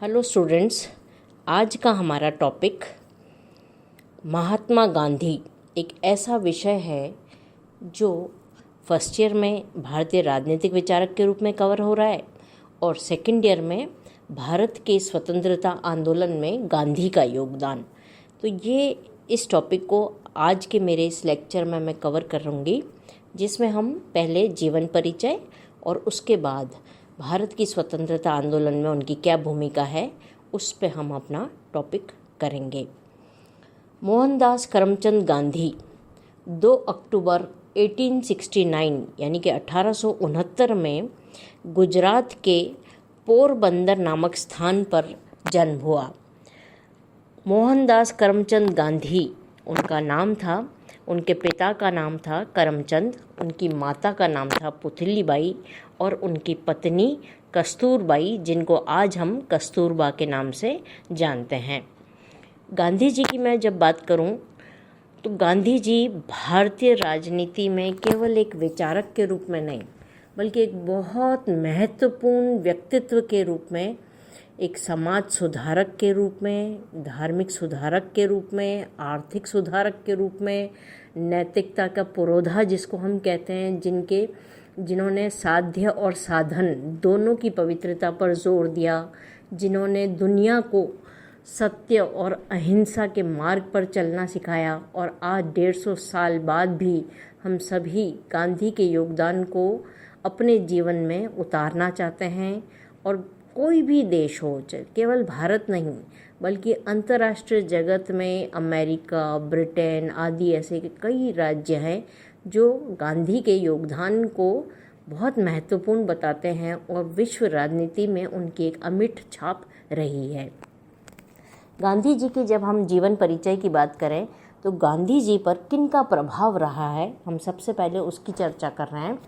Hello students, आज का हमारा टॉपिक महात्मा गांधी एक ऐसा विषय है जो फर्स्ट ईयर में भारतीय राजनीतिक विचारक के रूप में कवर हो रहा है और सेकंड ईयर में भारत के स्वतंत्रता आंदोलन में गांधी का योगदान। तो ये इस टॉपिक को आज के मेरे इस लेक्चर में मैं कवर करूँगी, जिसमें हम पहले जीवन परिचय और उसके बाद भारत की स्वतंत्रता आंदोलन में उनकी क्या भूमिका है उस पे हम अपना टॉपिक करेंगे। मोहनदास करमचंद गांधी 2 अक्टूबर 1869 यानी कि 1869 में गुजरात के पोरबंदर नामक स्थान पर जन्म हुआ। मोहनदास करमचंद गांधी उनका नाम था। उनके पिता का नाम था करमचंद, उनकी माता का नाम था पुतलीबाई और उनकी पत्नी कस्तूरबाई, जिनको आज हम कस्तूरबा के नाम से जानते हैं। गांधी जी की मैं जब बात करूं तो गांधी जी भारतीय राजनीति में केवल एक विचारक के रूप में नहीं, बल्कि एक बहुत महत्वपूर्ण व्यक्तित्व के रूप में, एक समाज सुधारक के रूप में, धार्मिक सुधारक के रूप में, आर्थिक सुधारक के रूप में, नैतिकता का पुरोधा जिसको हम कहते हैं, जिन्होंने साध्य और साधन दोनों की पवित्रता पर जोर दिया, जिन्होंने दुनिया को सत्य और अहिंसा के मार्ग पर चलना सिखाया। और आज 150 साल बाद भी हम सभी गांधी के योगदान को अपने जीवन में उतारना चाहते हैं। और कोई भी देश हो, केवल भारत नहीं बल्कि अंतर्राष्ट्रीय जगत में अमेरिका, ब्रिटेन आदि ऐसे कई राज्य हैं जो गांधी के योगदान को बहुत महत्वपूर्ण बताते हैं और विश्व राजनीति में उनकी एक अमिट छाप रही है। गांधी जी की जब हम जीवन परिचय की बात करें तो गांधी जी पर किन का प्रभाव रहा है, हम सबसे पहले उसकी चर्चा कर रहे हैं।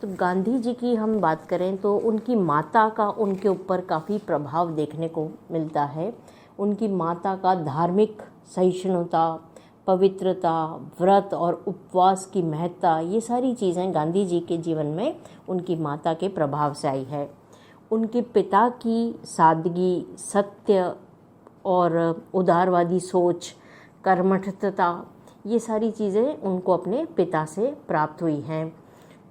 तो गांधी जी की हम बात करें तो उनकी माता का उनके ऊपर काफ़ी प्रभाव देखने को मिलता है। उनकी माता का धार्मिक सहिष्णुता, पवित्रता, व्रत और उपवास की महत्ता, ये सारी चीज़ें गांधी जी के जीवन में उनकी माता के प्रभाव से आई है। उनके पिता की सादगी, सत्य और उदारवादी सोच, कर्मठता, ये सारी चीज़ें उनको अपने पिता से प्राप्त हुई हैं।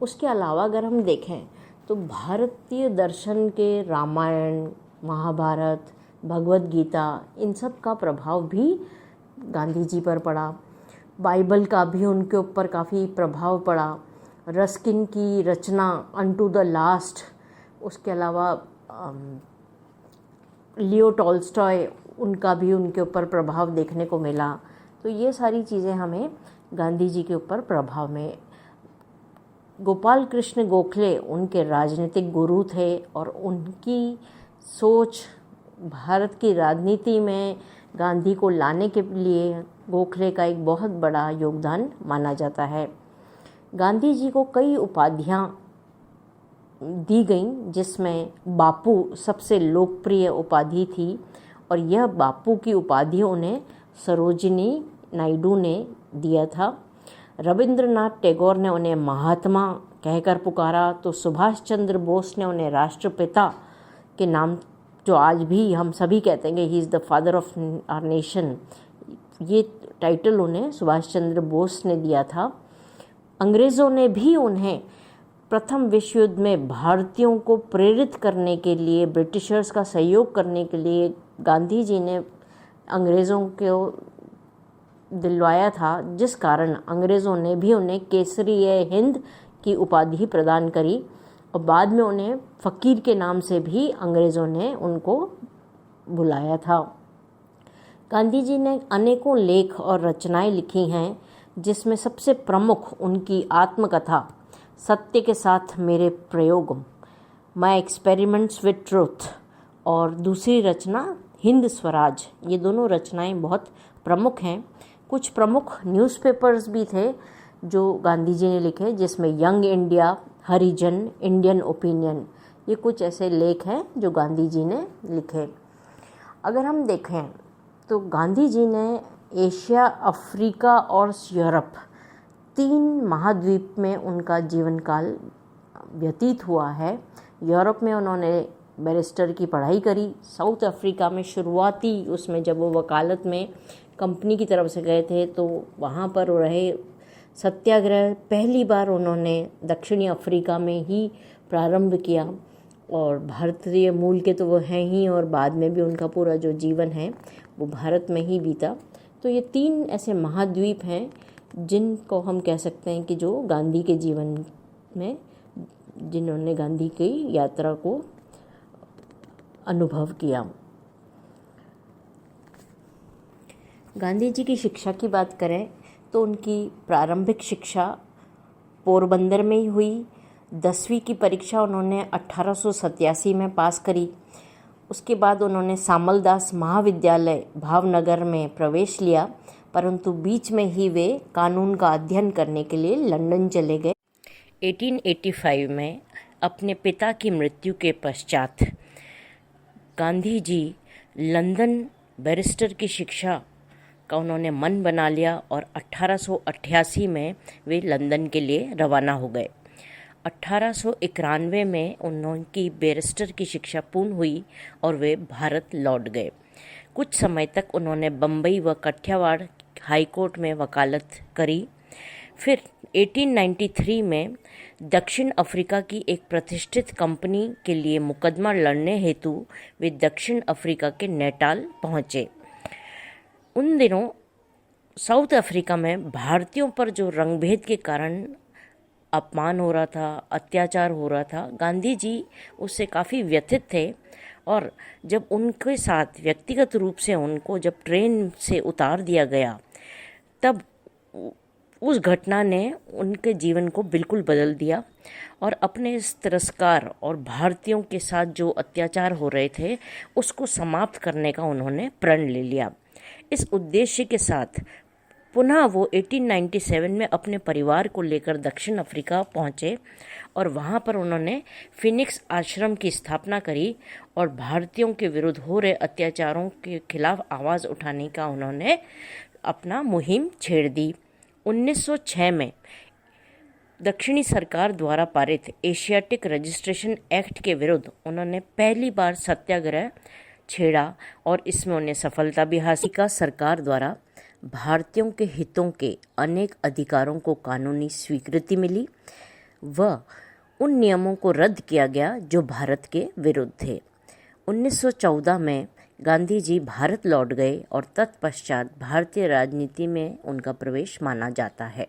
उसके अलावा अगर हम देखें तो भारतीय दर्शन के रामायण, महाभारत, भगवत गीता, इन सब का प्रभाव भी गांधी जी पर पड़ा। बाइबल का भी उनके ऊपर काफ़ी प्रभाव पड़ा। रस्किन की रचना अनटू द लास्ट, उसके अलावा लियो टॉल्स्टॉय, उनका भी उनके ऊपर प्रभाव देखने को मिला। तो ये सारी चीज़ें हमें गांधी जी के ऊपर प्रभाव में। गोपाल कृष्ण गोखले उनके राजनीतिक गुरु थे और उनकी सोच भारत की राजनीति में गांधी को लाने के लिए गोखले का एक बहुत बड़ा योगदान माना जाता है। गांधी जी को कई उपाधियां दी गईं, जिसमें बापू सबसे लोकप्रिय उपाधि थी और यह बापू की उपाधि उन्हें सरोजिनी नायडू ने दिया था। रविंद्रनाथ टैगोर ने उन्हें महात्मा कहकर पुकारा, तो सुभाष चंद्र बोस ने उन्हें राष्ट्रपिता के नाम, जो आज भी हम सभी कहते हैं he is the father of our nation, ये टाइटल उन्हें सुभाष चंद्र बोस ने दिया था। अंग्रेज़ों ने भी उन्हें प्रथम विश्व युद्ध में भारतीयों को प्रेरित करने के लिए, ब्रिटिशर्स का सहयोग करने के लिए गांधी जी ने अंग्रेज़ों को दिलवाया था, जिस कारण अंग्रेज़ों ने भी उन्हें केसरी-ए-हिंद की उपाधि प्रदान करी और बाद में उन्हें फ़कीर के नाम से भी अंग्रेज़ों ने उनको बुलाया था। गांधी जी ने अनेकों लेख और रचनाएं लिखी हैं, जिसमें सबसे प्रमुख उनकी आत्मकथा सत्य के साथ मेरे प्रयोग, माय एक्सपेरिमेंट्स विद ट्रूथ, और दूसरी रचना हिंद स्वराज, ये दोनों रचनाएं बहुत प्रमुख हैं। कुछ प्रमुख न्यूज़पेपर्स भी थे जो गांधी जी ने लिखे, जिसमें यंग इंडिया, हरिजन, इंडियन ओपिनियन, ये कुछ ऐसे लेख हैं जो गांधी जी ने लिखे। अगर हम देखें तो गांधी जी ने एशिया, अफ्रीका और यूरोप, 3 महाद्वीप में उनका जीवन काल व्यतीत हुआ है। यूरोप में उन्होंने बैरिस्टर की पढ़ाई करी। साउथ अफ्रीका में शुरुआती उसमें जब वो वकालत में कंपनी की तरफ से गए थे तो वहाँ पर रहे सत्याग्रह पहली बार उन्होंने दक्षिणी अफ्रीका में ही प्रारंभ किया। और भारतीय मूल के तो वो हैं ही, और बाद में भी उनका पूरा जो जीवन है वो भारत में ही बीता। तो ये 3 ऐसे महाद्वीप हैं जिनको हम कह सकते हैं कि जो गांधी के जीवन में, जिन्होंने गांधी की यात्रा को अनुभव किया। गांधी जी की शिक्षा की बात करें तो उनकी प्रारंभिक शिक्षा पोरबंदर में ही हुई। 10वीं की परीक्षा उन्होंने 1887 में पास करी। उसके बाद उन्होंने सामलदास महाविद्यालय भावनगर में प्रवेश लिया, परंतु बीच में ही वे कानून का अध्ययन करने के लिए लंदन चले गए। 1885 में अपने पिता की मृत्यु के पश्चात गांधी जी लंदन बैरिस्टर की शिक्षा का उन्होंने मन बना लिया और 1888 में वे लंदन के लिए रवाना हो गए। 1891 में उनकी बैरिस्टर की शिक्षा पूर्ण हुई और वे भारत लौट गए। कुछ समय तक उन्होंने बम्बई व काठियावाड़ हाई कोर्ट में वकालत करी। फिर 1893 में दक्षिण अफ्रीका की एक प्रतिष्ठित कंपनी के लिए मुकदमा लड़ने हेतु वे दक्षिण अफ्रीका के नेटाल पहुँचे। उन दिनों साउथ अफ्रीका में भारतीयों पर जो रंगभेद के कारण अपमान हो रहा था, अत्याचार हो रहा था, गांधी जी उससे काफ़ी व्यथित थे। और जब उनके साथ व्यक्तिगत रूप से उनको जब ट्रेन से उतार दिया गया, तब उस घटना ने उनके जीवन को बिल्कुल बदल दिया और अपने इस तिरस्कार और भारतीयों के साथ जो अत्याचार हो रहे थे उसको समाप्त करने का उन्होंने प्रण ले लिया। इस उद्देश्य के साथ पुनः वो 1897 में अपने परिवार को लेकर दक्षिण अफ्रीका पहुँचे और वहाँ पर उन्होंने फिनिक्स आश्रम की स्थापना करी और भारतीयों के विरुद्ध हो रहे अत्याचारों के खिलाफ आवाज़ उठाने का उन्होंने अपना मुहिम छेड़ दी। 1906 में दक्षिणी सरकार द्वारा पारित एशियाटिक रजिस्ट्रेशन एक्ट के विरुद्ध उन्होंने पहली बार सत्याग्रह छेड़ा और इसमें उन्हें सफलता भी हासिल की। सरकार द्वारा भारतीयों के हितों के अनेक अधिकारों को कानूनी स्वीकृति मिली व उन नियमों को रद्द किया गया जो भारत के विरुद्ध थे। 1914 में गांधी जी भारत लौट गए और तत्पश्चात भारतीय राजनीति में उनका प्रवेश माना जाता है।